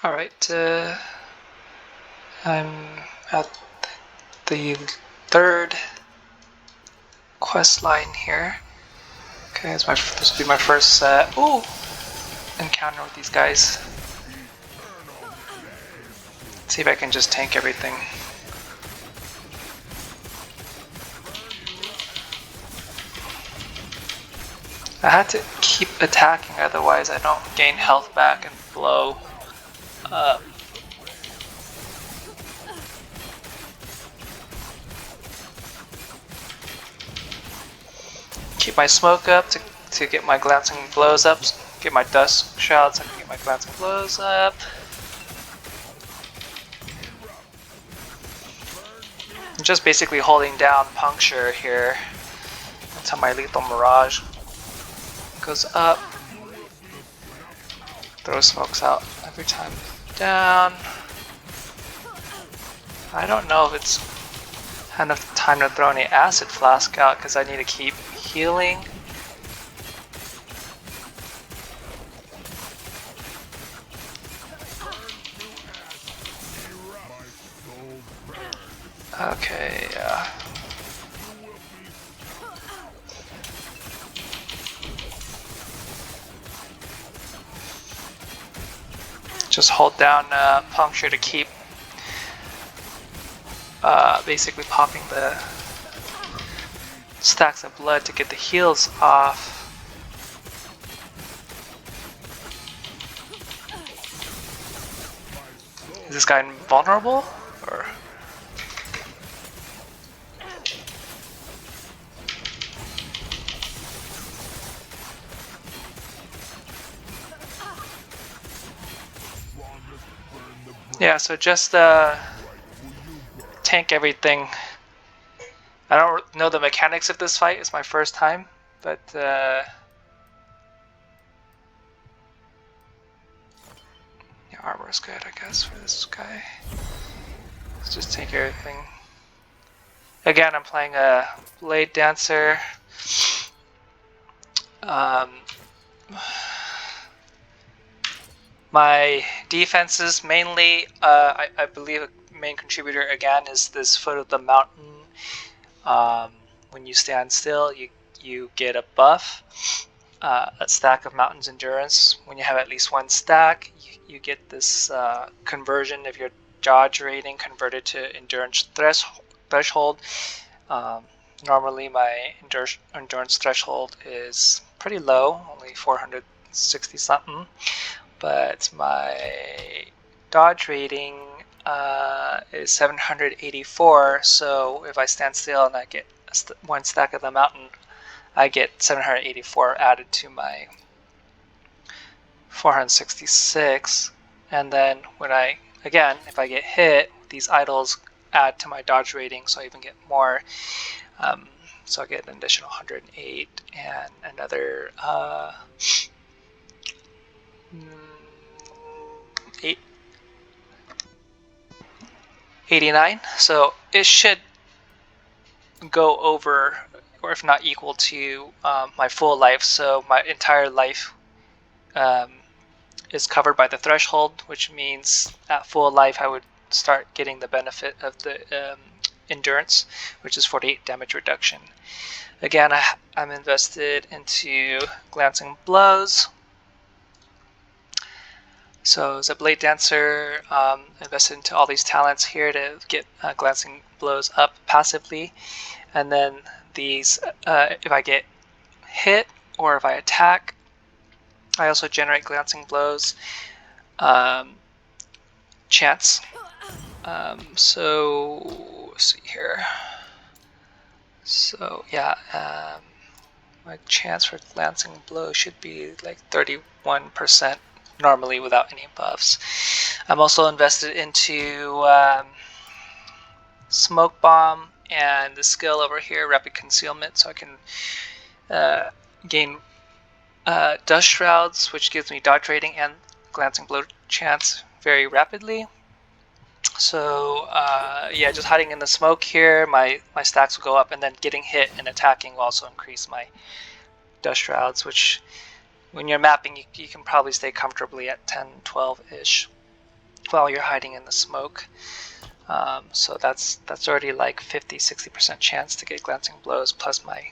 Alright, I'm at the third quest line here. Okay, this will be my first encounter with these guys. Let's see if I can just tank everything. I had to keep attacking, otherwise I don't gain health back and blow up. Keep my smoke up to get my glancing blows up, get my dust shrouds, I can get my glancing blows up. I'm just basically holding down puncture here until my lethal mirage goes up. Throw smokes out every time down. I don't know if it's enough time to throw any acid flask out because I need to keep healing. Okay, yeah. Just hold down puncture to keep basically popping the stacks of blood to get the heals off. Is this guy invulnerable? Or yeah, so just tank everything. I don't know the mechanics of this fight, it's my first time, but yeah, armor is good, I guess, for this guy. Let's just tank everything. Again, I'm playing a Bladedancer. My defenses mainly, I believe a main contributor again is this foot of the mountain. When you stand still, you get a buff, a stack of mountain's endurance. When you have at least one stack, you get this conversion of your dodge rating converted to endurance threshold. Normally my endurance threshold is pretty low, only 460 something, but my dodge rating is 784, so if I stand still and I get one stack of the mountain, I get 784 added to my 466, and then when if I get hit, these idols add to my dodge rating, so I even get more. So I get an additional 108 and another 89. So it should go over, or if not equal to, my full life. So my entire life is covered by the threshold, which means at full life I would start getting the benefit of the endurance, which is 48 damage reduction. Again, I'm invested into glancing blows. So as a Bladedancer, invested into all these talents here to get glancing blows up passively, and then these, if I get hit or if I attack, I also generate glancing blows chance. So let's see here. So yeah, my chance for glancing blow should be like 31% normally without any buffs. I'm also invested into smoke bomb and the skill over here, rapid concealment, so I can gain dust shrouds, which gives me dodge rating and glancing blow chance very rapidly. So yeah, just hiding in the smoke here, my stacks will go up, and then getting hit and attacking will also increase my dust shrouds, which when you're mapping, you can probably stay comfortably at 10, 12-ish. while you're hiding in the smoke. So that's already like 50-60% chance to get glancing blows plus my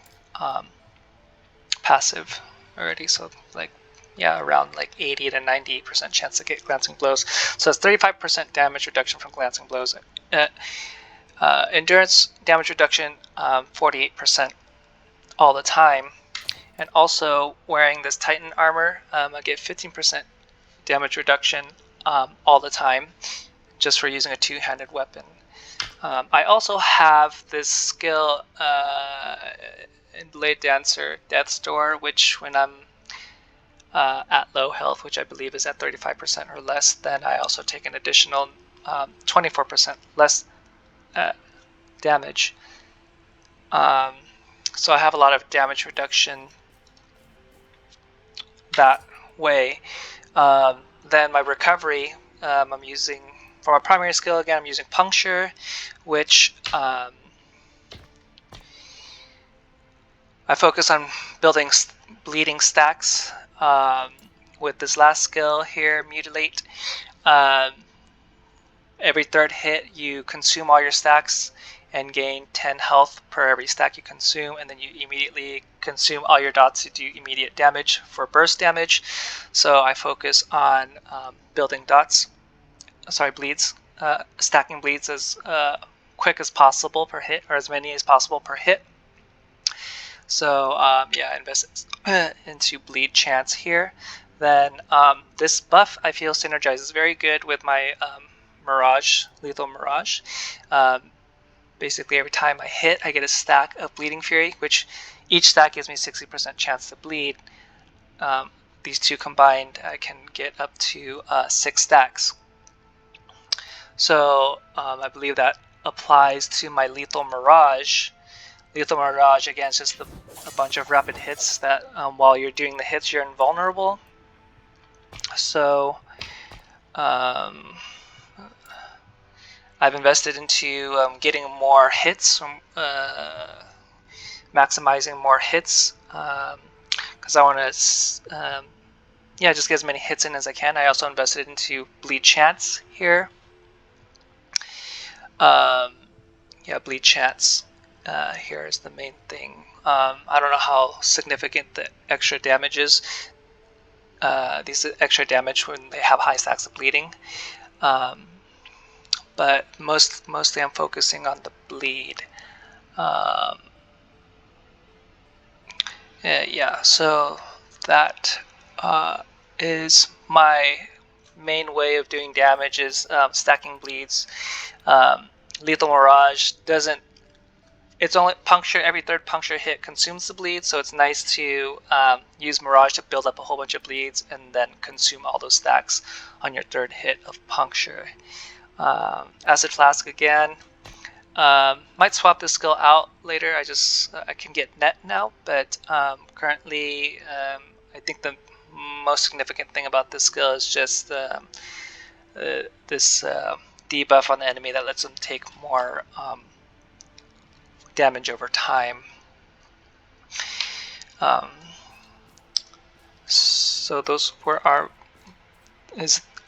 passive already. So like, yeah, around like 80 to 90% chance to get glancing blows. So it's 35% damage reduction from glancing blows. Endurance damage reduction 48% all the time. And also wearing this Titan armor, I get 15% damage reduction all the time, just for using a two-handed weapon. I also have this skill in Bladedancer, Death's Door, which when I'm at low health, which I believe is at 35% or less, then I also take an additional 24% less damage. So I have a lot of damage reduction that way. Then my recovery, I'm using, for my primary skill again, I'm using Puncture, which I focus on building bleeding stacks. With this last skill here, Mutilate, every third hit you consume all your stacks and gain 10 health per every stack you consume, and then you immediately consume all your dots to do immediate damage for burst damage. So I focus on building bleeds, stacking bleeds as quick as possible per hit, or as many as possible per hit. So yeah, invest into bleed chance here. Then this buff I feel synergizes very good with my Mirage, Lethal Mirage. Basically every time I hit, I get a stack of Bleeding Fury, which each stack gives me 60% chance to bleed. These two combined, I can get up to 6 stacks. So I believe that applies to my Lethal Mirage. Lethal Mirage, again, is just a bunch of rapid hits that while you're doing the hits, you're invulnerable. So I've invested into getting more hits, maximizing more hits, because I want to just get as many hits in as I can. I also invested into bleed chance here. Bleed chance here is the main thing. I don't know how significant the extra damage is. These extra damage when they have high stacks of bleeding. But mostly I'm focusing on the bleed. So that is my main way of doing damage, is stacking bleeds. Lethal Mirage doesn't, it's only puncture, every third puncture hit consumes the bleed, so it's nice to use Mirage to build up a whole bunch of bleeds and then consume all those stacks on your third hit of puncture. Acid Flask again. Might swap this skill out later. I can get net now, but currently I think the most significant thing about this skill is just this debuff on the enemy that lets them take more damage over time. So those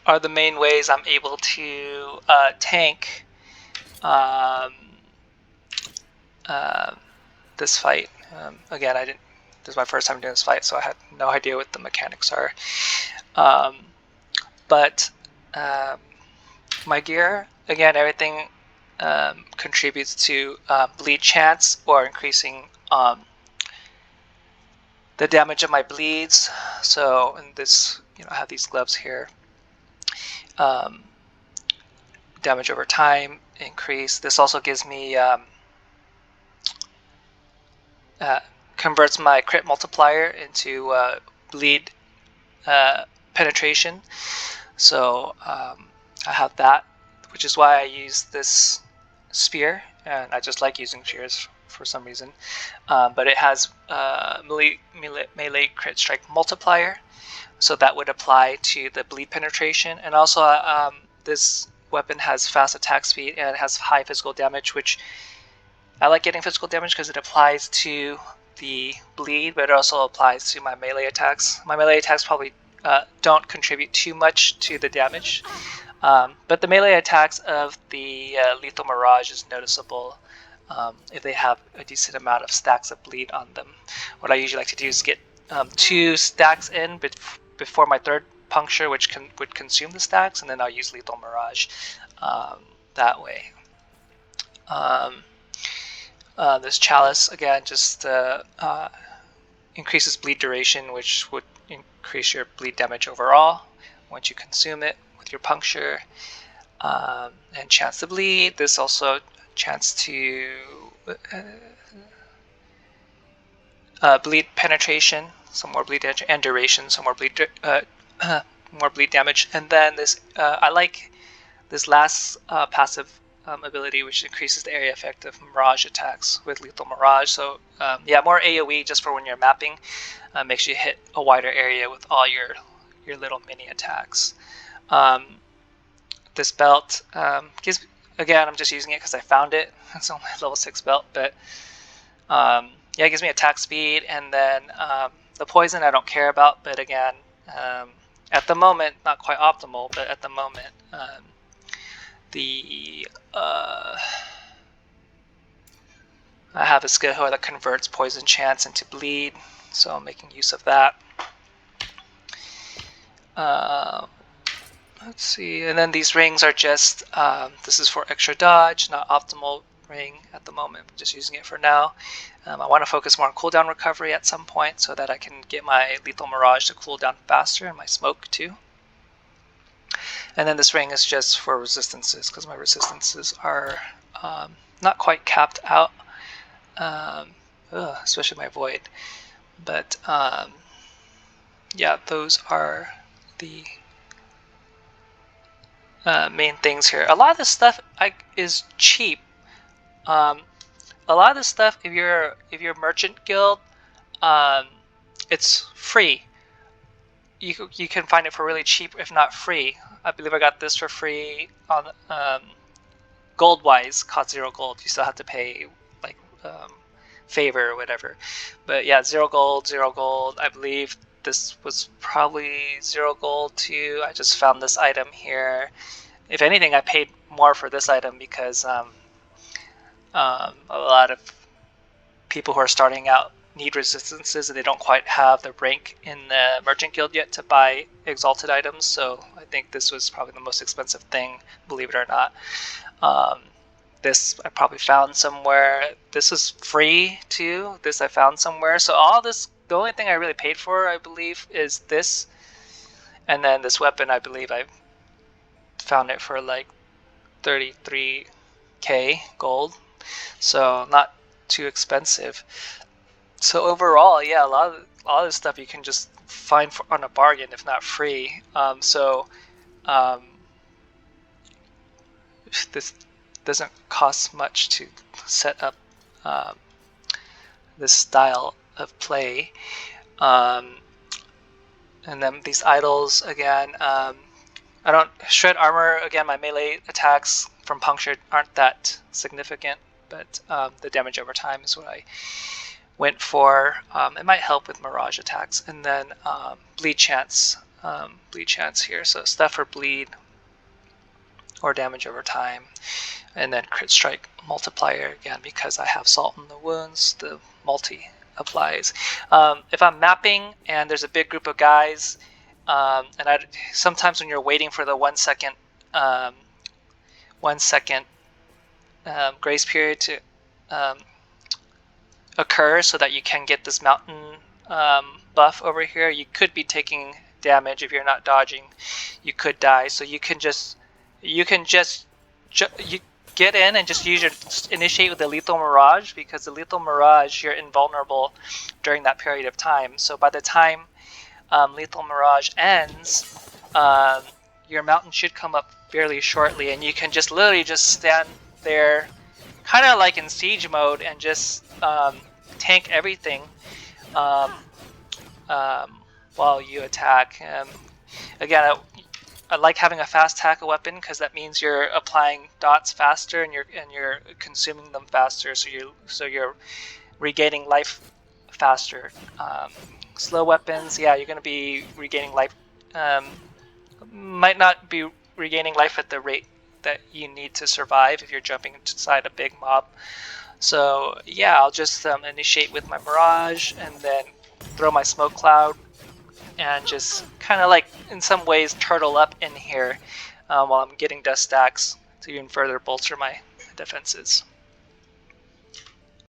are the main ways I'm able to tank this fight. Again, this is my first time doing this fight, so I had no idea what the mechanics are. But my gear, again, everything contributes to bleed chance, or increasing the damage of my bleeds. So in this, I have these gloves here. Damage over time increase. This also gives me converts my crit multiplier into bleed penetration. So I have that, which is why I use this spear, and I just like using spears for some reason. But it has melee crit strike multiplier, so that would apply to the bleed penetration. And also this weapon has fast attack speed and it has high physical damage, which I like getting physical damage because it applies to the bleed, but it also applies to my melee attacks. My melee attacks probably don't contribute too much to the damage, But the melee attacks of the Lethal Mirage is noticeable if they have a decent amount of stacks of bleed on them. What I usually like to do is get 2 stacks in before my 3rd puncture, which would consume the stacks, and then I'll use Lethal Mirage that way. This Chalice, again, just increases bleed duration, which would increase your bleed damage overall once you consume it with your puncture. And chance to bleed. This also chance to bleed penetration, some more bleed damage, and duration, some more bleed more bleed damage. And then this I like this last passive ability, which increases the area effect of Mirage attacks with Lethal Mirage. So yeah, more AoE just for when you're mapping. Makes you hit a wider area with all your little mini attacks. This belt gives, again, I'm just using it because I found it. It's only a level 6 belt, but yeah, it gives me attack speed, and then the poison I don't care about, but again, at the moment, not quite optimal, but at the moment, I have a skill that converts poison chance into bleed, so I'm making use of that. Let's see, and then these rings are just, this is for extra dodge, not optimal ring at the moment, I'm just using it for now. I want to focus more on cooldown recovery at some point so that I can get my Lethal Mirage to cool down faster, and my smoke too. And then this ring is just for resistances, because my resistances are not quite capped out, especially my void. But yeah, those are the main things here. A lot of this stuff is cheap. A lot of this stuff, if you're merchant guild, it's free. You can find it for really cheap, if not free. I believe I got this for free on gold wise, cost 0 gold. You still have to pay like favor or whatever. But yeah, 0 gold, 0 gold. I believe this was probably 0 gold too. I just found this item here. If anything, I paid more for this item because a lot of people who are starting out need resistances and they don't quite have the rank in the merchant guild yet to buy exalted items. So I think this was probably the most expensive thing, believe it or not. This I probably found somewhere. This is free too. This I found somewhere. So all this, the only thing I really paid for, I believe, is this. And then this weapon, I believe I found it for like 33k gold. So not too expensive. So overall, yeah, a lot of this stuff you can just find on a bargain, if not free. This doesn't cost much to set up this style of play. And then these idols, again, I don't shred armor. Again, my melee attacks from puncture aren't that significant, but the damage over time is what I went for. It might help with mirage attacks, and then bleed chance here. So stuff for bleed or damage over time, and then crit strike multiplier again because I have salt in the wounds. The multi applies. If I'm mapping and there's a big group of guys, and sometimes when you're waiting for the 1 second grace period to occur so that you can get this mountain buff over here, you could be taking damage. If you're not dodging, you could die. So you get in and just initiate with the Lethal Mirage, because the Lethal Mirage, you're invulnerable during that period of time. So by the time Lethal Mirage ends, your mountain should come up fairly shortly, and you can just literally just stand there, kind of like in siege mode, and just tank everything while you attack. Again, I like having a fast tackle weapon because that means you're applying dots faster and you're consuming them faster, so you're regaining life faster. Slow weapons, yeah, you're going to be regaining life. Might not be regaining life at the rate that you need to survive if you're jumping inside a big mob. So yeah, I'll just initiate with my Mirage and then throw my Smoke Cloud and just kind of like in some ways turtle up in here while I'm getting dust stacks to even further bolster my defenses.